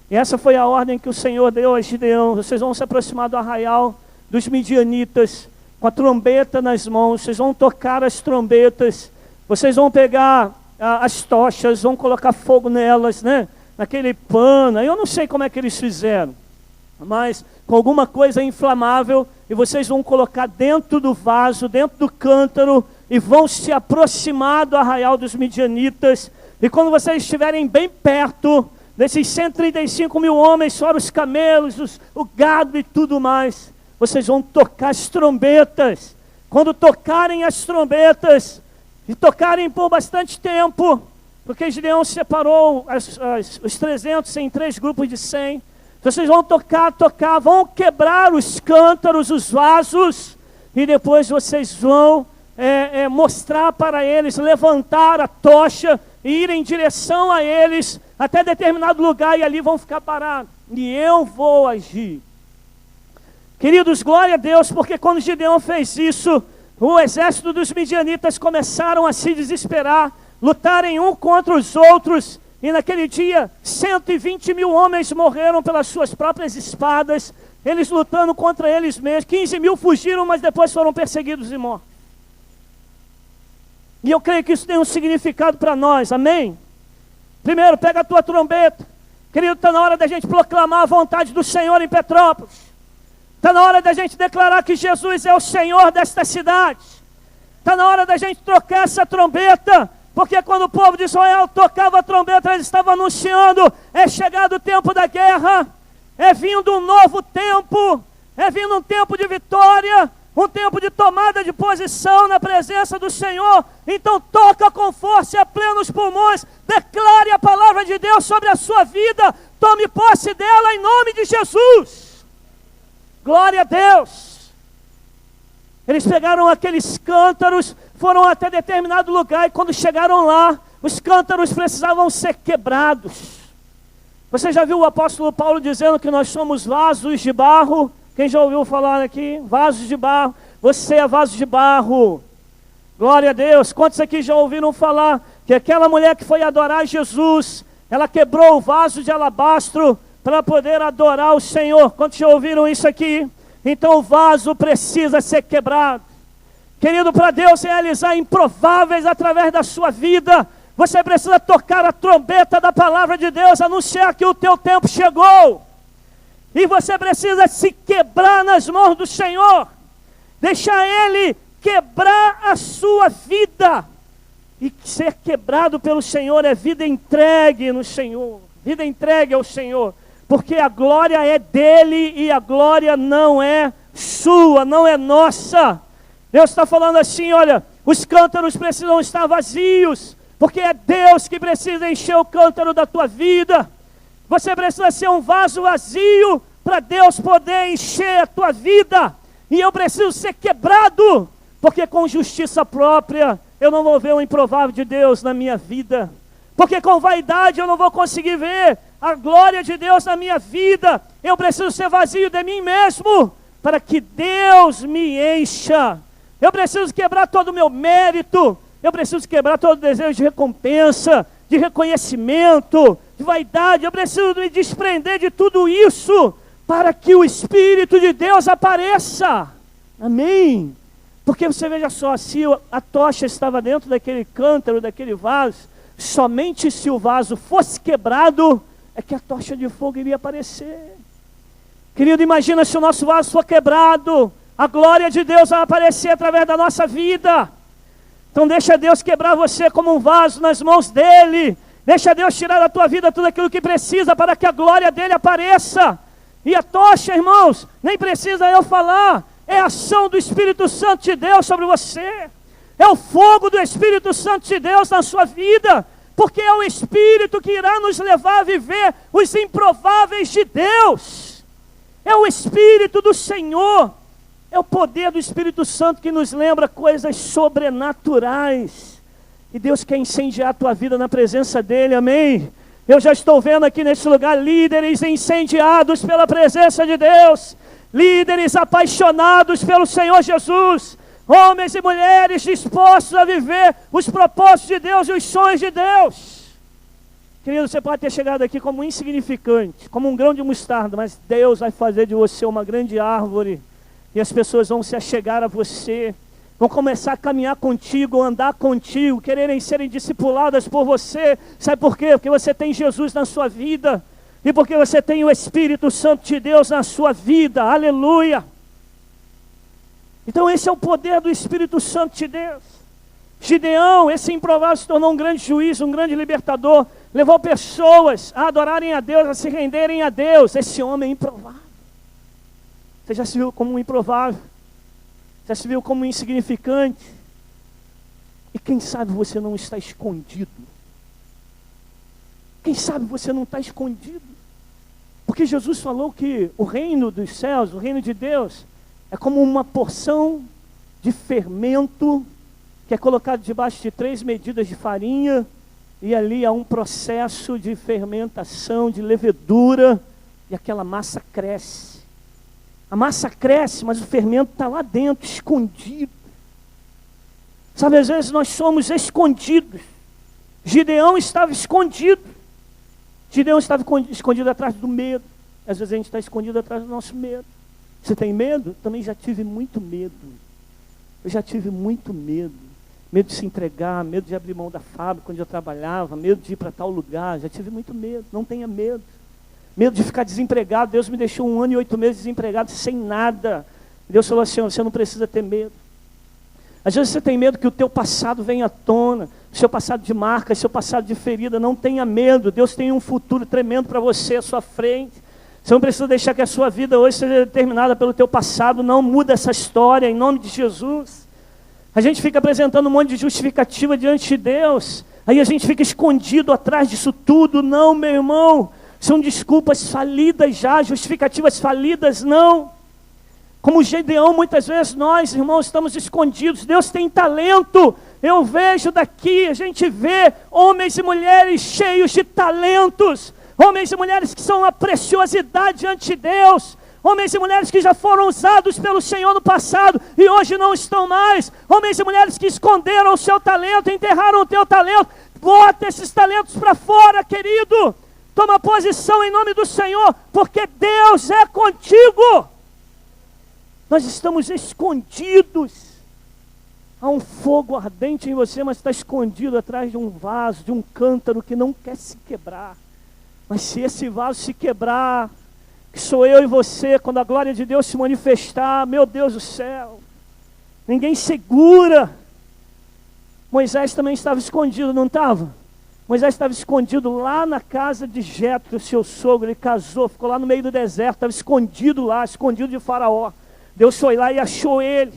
E essa foi a ordem que o Senhor deu a Gideão. Vocês vão se aproximar do arraial dos midianitas, com a trombeta nas mãos. Vocês vão tocar as trombetas. Vocês vão pegar as tochas, vão colocar fogo nelas, né? Naquele pano. Eu não sei como é que eles fizeram, mas com alguma coisa inflamável, e vocês vão colocar dentro do vaso, dentro do cântaro, e vão se aproximar do arraial dos midianitas. E quando vocês estiverem bem perto desses 135 mil homens, fora os camelos, o gado e tudo mais, vocês vão tocar as trombetas. Quando tocarem as trombetas, e tocarem por bastante tempo, porque Gideão separou os 300 em 3 grupos de 100, vocês vão tocar, vão quebrar os cântaros, os vasos, e depois vocês vão mostrar para eles, levantar a tocha, e ir em direção a eles, até determinado lugar, e ali vão ficar parados, e eu vou agir. Queridos, glória a Deus, porque quando Gideão fez isso, o exército dos midianitas começaram a se desesperar, lutarem um contra os outros, e naquele dia 120 mil homens morreram pelas suas próprias espadas, eles lutando contra eles mesmos. 15 mil fugiram, mas depois foram perseguidos e mortos. E eu creio que isso tem um significado para nós, amém? Primeiro, pega a tua trombeta. Querido, está na hora da gente proclamar a vontade do Senhor em Petrópolis. Está na hora da gente declarar que Jesus é o Senhor desta cidade. Está na hora da gente trocar essa trombeta, porque quando o povo de Israel tocava a trombeta, eles estavam anunciando, é chegado o tempo da guerra, é vindo um novo tempo, é vindo um tempo de vitória, um tempo de tomada de posição na presença do Senhor. Então toca com força e a plenos pulmões, declare a palavra de Deus sobre a sua vida, tome posse dela em nome de Jesus. Glória a Deus. Eles pegaram aqueles cântaros, foram até determinado lugar, e quando chegaram lá, Os cântaros precisavam ser quebrados. Você já viu o apóstolo Paulo dizendo que nós somos vasos de barro? Quem já ouviu falar aqui? Vasos de barro. Você é vaso de barro. Glória a Deus. Quantos aqui já ouviram falar que aquela mulher que foi adorar Jesus, ela quebrou o vaso de alabastro para poder adorar o Senhor? Quantos já ouviram isso aqui? Então o vaso precisa ser quebrado. Querido, para Deus realizar improváveis através da sua vida, você precisa tocar a trombeta da palavra de Deus, anunciar que o teu tempo chegou. E você precisa se quebrar nas mãos do Senhor, deixar Ele quebrar a sua vida. E ser quebrado pelo Senhor é vida entregue no Senhor, vida entregue ao Senhor, porque a glória é dele e a glória não é sua, não é nossa. Deus está falando assim, olha, os cântaros precisam estar vazios, porque é Deus que precisa encher o cântaro da tua vida. Você precisa ser um vaso vazio para Deus poder encher a tua vida. E eu preciso ser quebrado, porque com justiça própria eu não vou ver o improvável de Deus na minha vida. Porque com vaidade eu não vou conseguir ver a glória de Deus na minha vida. Eu preciso ser vazio de mim mesmo, para que Deus me encha. Eu preciso quebrar todo o meu mérito. Eu preciso quebrar todo o desejo de recompensa, de reconhecimento, de vaidade. Eu preciso me desprender de tudo isso, para que o Espírito de Deus apareça. Amém? Porque você veja só, se a tocha estava dentro daquele cântaro, daquele vaso, somente se o vaso fosse quebrado, é que a tocha de fogo iria aparecer. Querido, imagina se o nosso vaso for quebrado, a glória de Deus vai aparecer através da nossa vida. Então deixa Deus quebrar você como um vaso nas mãos dEle. Deixa Deus tirar da tua vida tudo aquilo que precisa para que a glória dEle apareça. E a tocha, irmãos, nem precisa eu falar, é a ação do Espírito Santo de Deus sobre você. É o fogo do Espírito Santo de Deus na sua vida, porque é o Espírito que irá nos levar a viver os improváveis de Deus. É o Espírito do Senhor. É o poder do Espírito Santo que nos lembra coisas sobrenaturais. E Deus quer incendiar a tua vida na presença dEle, amém? Eu já estou vendo aqui nesse lugar líderes incendiados pela presença de Deus. Líderes apaixonados pelo Senhor Jesus. Homens e mulheres dispostos a viver os propósitos de Deus e os sonhos de Deus. Querido, você pode ter chegado aqui como insignificante, como um grão de mostarda, mas Deus vai fazer de você uma grande árvore. E as pessoas vão se achegar a você, vão começar a caminhar contigo, andar contigo, quererem serem discipuladas por você. Sabe por quê? Porque você tem Jesus na sua vida, e porque você tem o Espírito Santo de Deus na sua vida, aleluia. Então esse é o poder do Espírito Santo de Deus. Gideão, esse improvável, se tornou um grande juiz, um grande libertador, levou pessoas a adorarem a Deus, a se renderem a Deus. Esse homem é improvável. Você já se viu como um improvável? Já se viu como um insignificante? E quem sabe você não está escondido? Quem sabe você não está escondido? Porque Jesus falou que o reino dos céus, o reino de Deus, é como uma porção de fermento que é colocado debaixo de 3 medidas de farinha, e ali há um processo de fermentação, de levedura, e aquela massa cresce. A massa cresce, mas o fermento está lá dentro, escondido. Sabe, às vezes nós somos escondidos. Gideão estava escondido. Gideão estava escondido atrás do medo. Às vezes a gente está escondido atrás do nosso medo. Você tem medo? Também já tive muito medo. Eu já tive muito medo. Medo de se entregar, medo de abrir mão da fábrica onde eu trabalhava, medo de ir para tal lugar. Já tive muito medo. Não tenha medo. Medo de ficar desempregado. Deus me deixou 1 ano e 8 meses desempregado, sem nada. Deus falou assim, você não precisa ter medo. Às vezes você tem medo que o teu passado venha à tona, seu passado de marca, seu passado de ferida. Não tenha medo. Deus tem um futuro tremendo para você à sua frente. Você não precisa deixar que a sua vida hoje seja determinada pelo teu passado. Não muda essa história em nome de Jesus. A gente fica apresentando um monte de justificativa diante de Deus. Aí a gente fica escondido atrás disso tudo. Não, meu irmão. São desculpas falidas já, justificativas falidas, não. Como Gideão, muitas vezes nós, irmãos, estamos escondidos. Deus tem talento eu vejo daqui, a gente vê homens e mulheres cheios de talentos, homens e mulheres que são uma preciosidade diante de Deus, homens e mulheres que já foram usados pelo Senhor no passado e hoje não estão mais, homens e mulheres que esconderam o seu talento, enterraram o teu talento. Bota esses talentos para fora, querido. Toma posição em nome do Senhor, porque Deus é contigo. Nós estamos escondidos. Há um fogo ardente em você, mas está escondido atrás de um vaso, de um cântaro que não quer se quebrar. Mas se esse vaso se quebrar, que sou eu e você, quando a glória de Deus se manifestar, meu Deus do céu, ninguém segura. Moisés também estava escondido, não estava? Moisés estava escondido lá na casa de Jetro, seu sogro. Ele casou, ficou lá no meio do deserto, estava escondido lá, escondido de Faraó. Deus foi lá e achou ele.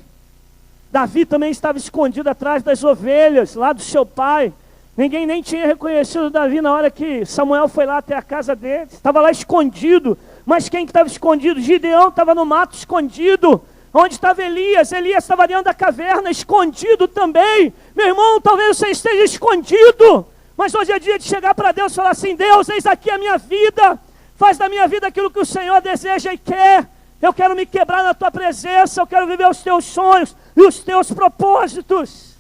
Davi também estava escondido atrás das ovelhas, lá do seu pai. Ninguém nem tinha reconhecido Davi na hora que Samuel foi lá até a casa dele. Estava lá escondido. Mas quem que estava escondido? Gideão estava no mato escondido. Onde estava Elias? Elias estava dentro da caverna, escondido também. Meu irmão, talvez você esteja escondido. Mas hoje é dia de chegar para Deus e falar assim: Deus, eis aqui a minha vida. Faz da minha vida aquilo que o Senhor deseja e quer. Eu quero me quebrar na tua presença. Eu quero viver os teus sonhos e os teus propósitos.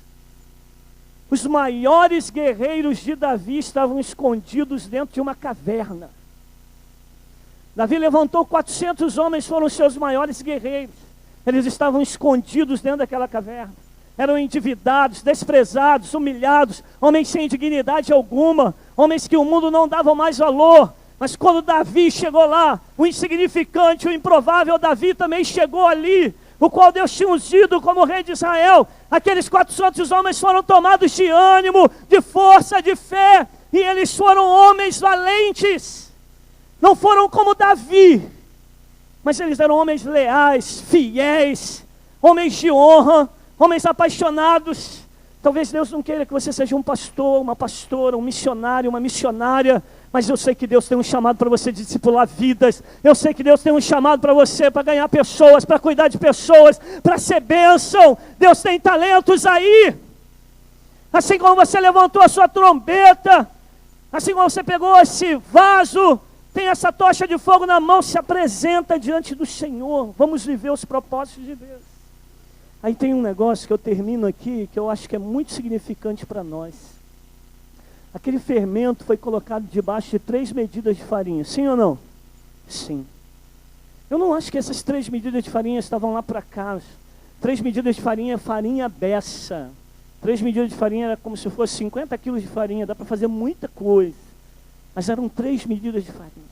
Os maiores guerreiros de Davi estavam escondidos dentro de uma caverna. Davi levantou 400 homens, foram os seus maiores guerreiros. Eles estavam escondidos dentro daquela caverna. Eram endividados, desprezados, humilhados, homens sem dignidade alguma, homens que o mundo não dava mais valor. Mas quando Davi chegou lá, o insignificante, o improvável Davi também chegou ali, o qual Deus tinha ungido como rei de Israel. Aqueles 400 homens foram tomados de ânimo, de força, de fé, e eles foram homens valentes. Não foram como Davi, mas eles eram homens leais, fiéis, homens de honra, homens apaixonados. Talvez Deus não queira que você seja um pastor, uma pastora, um missionário, uma missionária, mas eu sei que Deus tem um chamado para você de discipular vidas. Eu sei que Deus tem um chamado para você para ganhar pessoas, para cuidar de pessoas, para ser bênção. Deus tem talentos aí. Assim como você levantou a sua trombeta, assim como você pegou esse vaso, tem essa tocha de fogo na mão, se apresenta diante do Senhor. Vamos viver os propósitos de Deus. Aí tem um negócio que eu termino aqui, que eu acho que é muito significante para nós. Aquele fermento foi colocado debaixo de 3 medidas de farinha, sim ou não? Sim. Eu não acho que essas 3 medidas de farinha estavam lá para casa. 3 medidas de farinha, farinha beça. 3 medidas de farinha era como se fosse 50 quilos de farinha, dá para fazer muita coisa. Mas eram 3 medidas de farinha.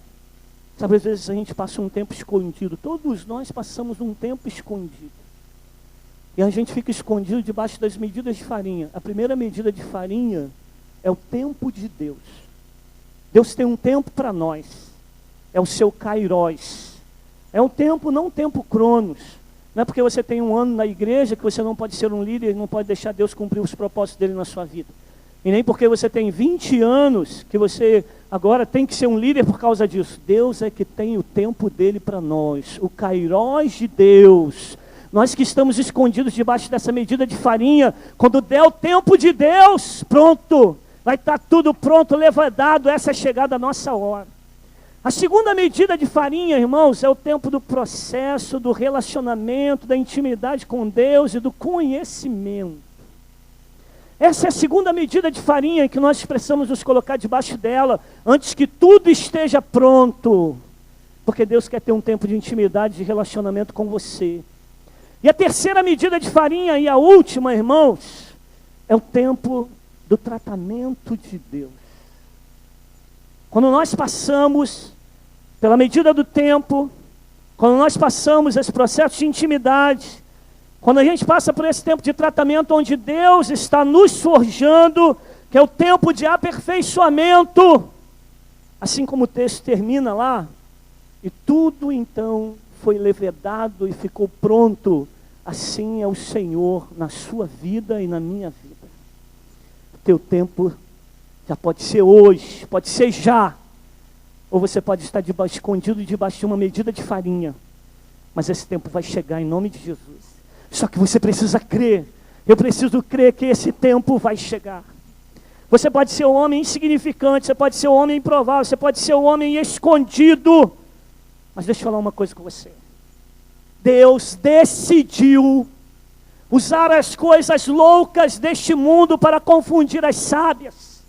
Sabe, às vezes a gente passa um tempo escondido. Todos nós passamos um tempo escondido. E a gente fica escondido debaixo das medidas de farinha. A primeira medida de farinha é o tempo de Deus. Deus tem um tempo para nós. É o seu Kairos. É um tempo, não um tempo Cronos. Não é porque você tem um ano na igreja que você não pode ser um líder e não pode deixar Deus cumprir os propósitos dele na sua vida. E nem porque você tem 20 anos que você agora tem que ser um líder por causa disso. Deus é que tem o tempo dele para nós. O Kairos de Deus. Nós que estamos escondidos debaixo dessa medida de farinha, quando der o tempo de Deus, pronto, vai estar tudo pronto, levantado, essa é a chegada da nossa hora. A segunda medida de farinha, irmãos, é o tempo do processo, do relacionamento, da intimidade com Deus e do conhecimento. Essa é a segunda medida de farinha que nós precisamos nos colocar debaixo dela, antes que tudo esteja pronto, porque Deus quer ter um tempo de intimidade, de relacionamento com você. E a terceira medida de farinha, e a última, irmãos, é o tempo do tratamento de Deus. Quando nós passamos pela medida do tempo, quando nós passamos esse processo de intimidade, quando a gente passa por esse tempo de tratamento onde Deus está nos forjando, que é o tempo de aperfeiçoamento, assim como o texto termina lá, e tudo então foi levedado e ficou pronto, assim é o Senhor na sua vida e na minha vida. O teu tempo já pode ser hoje, pode ser já, ou você pode estar escondido debaixo de uma medida de farinha, mas esse tempo vai chegar em nome de Jesus. Só que você precisa crer Eu preciso crer que esse tempo vai chegar. Você pode ser um homem insignificante, você pode ser um homem improvável, você pode ser um homem escondido. Mas deixa eu falar uma coisa com você. Deus decidiu usar as coisas loucas deste mundo para confundir as sábias.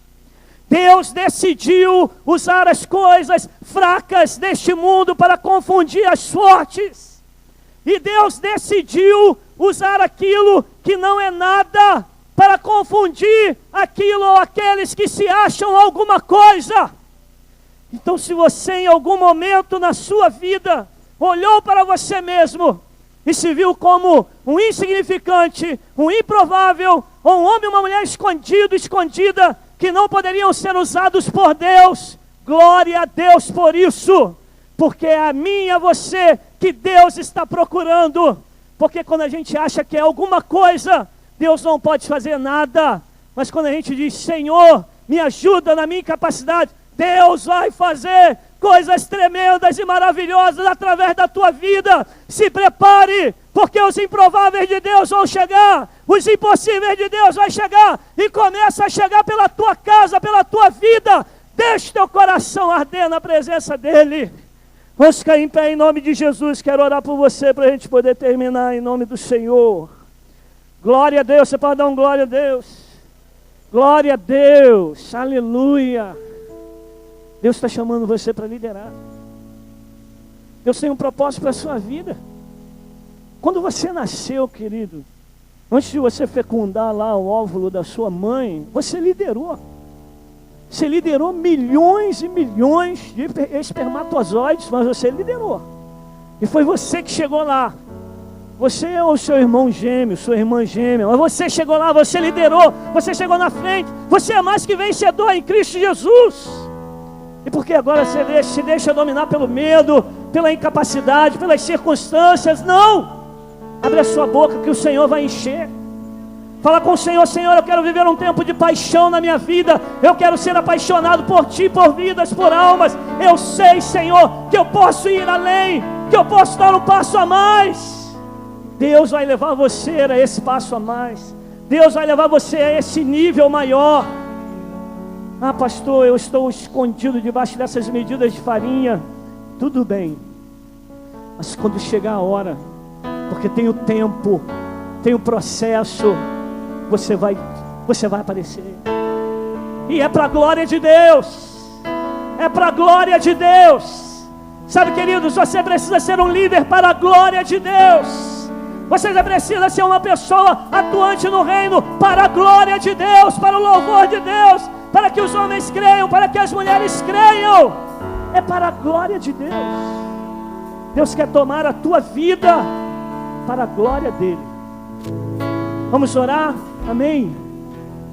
Deus decidiu usar as coisas fracas deste mundo para confundir as fortes. E Deus decidiu usar aquilo que não é nada para confundir aquilo ou aqueles que se acham alguma coisa. Então, se você em algum momento na sua vida olhou para você mesmo e se viu como um insignificante, um improvável, ou um homem ou uma mulher escondido, escondida, que não poderiam ser usados por Deus, glória a Deus por isso, porque é a mim e a você que Deus está procurando. Porque quando a gente acha que é alguma coisa, Deus não pode fazer nada. Mas quando a gente diz, Senhor, me ajuda na minha incapacidade, Deus vai fazer coisas tremendas e maravilhosas através da tua vida. Se prepare, porque os improváveis de Deus vão chegar, os impossíveis de Deus vão chegar, e começa a chegar pela tua casa, pela tua vida. Deixe teu coração arder na presença dEle. Vamos ficar em pé em nome de Jesus. Quero orar por você para a gente poder terminar em nome do Senhor. Glória a Deus. Você pode dar um glória a Deus? Glória a Deus. Aleluia. Deus está chamando você para liderar. Deus tem um propósito para a sua vida. Quando você nasceu, querido, antes de você fecundar lá o óvulo da sua mãe, você liderou. Você liderou milhões e milhões de espermatozoides, mas você liderou. E foi você que chegou lá. Você é o seu irmão gêmeo, sua irmã gêmea, mas você chegou lá, você liderou, você chegou na frente. Você é mais que vencedor em Cristo Jesus. E por que agora você se deixa dominar pelo medo, pela incapacidade, pelas circunstâncias? Não! Abre a sua boca que o Senhor vai encher. Fala com o Senhor, Senhor, eu quero viver um tempo de paixão na minha vida. Eu quero ser apaixonado por Ti, por vidas, por almas. Eu sei, Senhor, que eu posso ir além, que eu posso dar um passo a mais. Deus vai levar você a esse passo a mais. Deus vai levar você a esse nível maior. Ah, pastor, eu estou escondido debaixo dessas medidas de farinha. Tudo bem. Mas quando chegar a hora, porque tem o tempo, tem o processo, você vai aparecer. E é para a glória de Deus. É para a glória de Deus. Sabe, queridos, você precisa ser um líder para a glória de Deus. Você já precisa ser uma pessoa atuante no reino para a glória de Deus, para o louvor de Deus, para que os homens creiam, para que as mulheres creiam. É para a glória de Deus. Deus quer tomar a tua vida para a glória dEle. Vamos orar? Amém?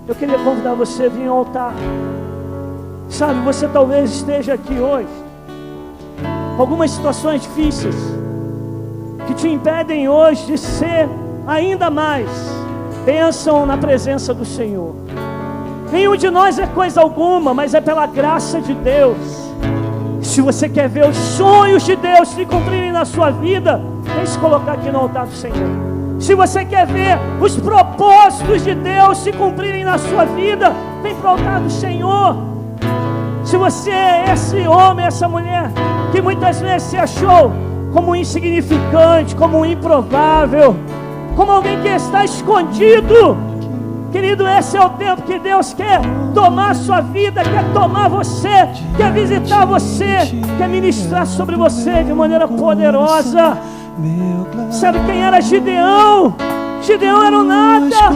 Eu queria convidar você a vir ao altar. Sabe, você talvez esteja aqui hoje com algumas situações difíceis que te impedem hoje de ser ainda mais bênção na presença do Senhor. Nenhum de nós é coisa alguma, mas é pela graça de Deus. Se você quer ver os sonhos de Deus se cumprirem na sua vida, vem se colocar aqui no altar do Senhor. Se você quer ver os propósitos de Deus se cumprirem na sua vida, vem para o altar do Senhor. Se você é esse homem, essa mulher, que muitas vezes se achou como um insignificante, como um improvável, como alguém que está escondido, querido, esse é o tempo que Deus quer tomar a sua vida, quer tomar você, quer visitar você, quer ministrar sobre você de maneira poderosa. Sabe quem era Gideão? Gideão era um nada.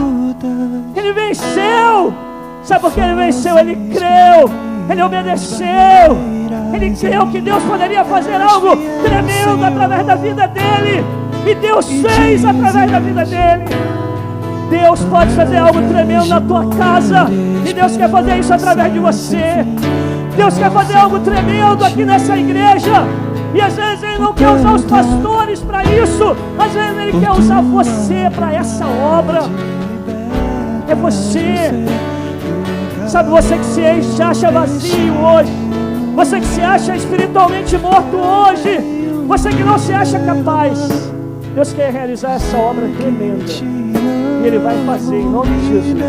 Ele venceu. Sabe por que ele venceu? Ele creu, ele obedeceu, ele creu que Deus poderia fazer algo tremendo através da vida dele. E Deus fez através da vida dele. Deus pode fazer algo tremendo na tua casa, e Deus quer fazer isso através de você. Deus quer fazer algo tremendo aqui nessa igreja. E às vezes Ele não quer usar os pastores para isso, às vezes Ele quer usar você para essa obra. É você. Sabe, você que se acha vazio hoje, você que se acha espiritualmente morto hoje, você que não se acha capaz, Deus quer realizar essa obra tremenda. E Ele vai fazer em nome de Jesus.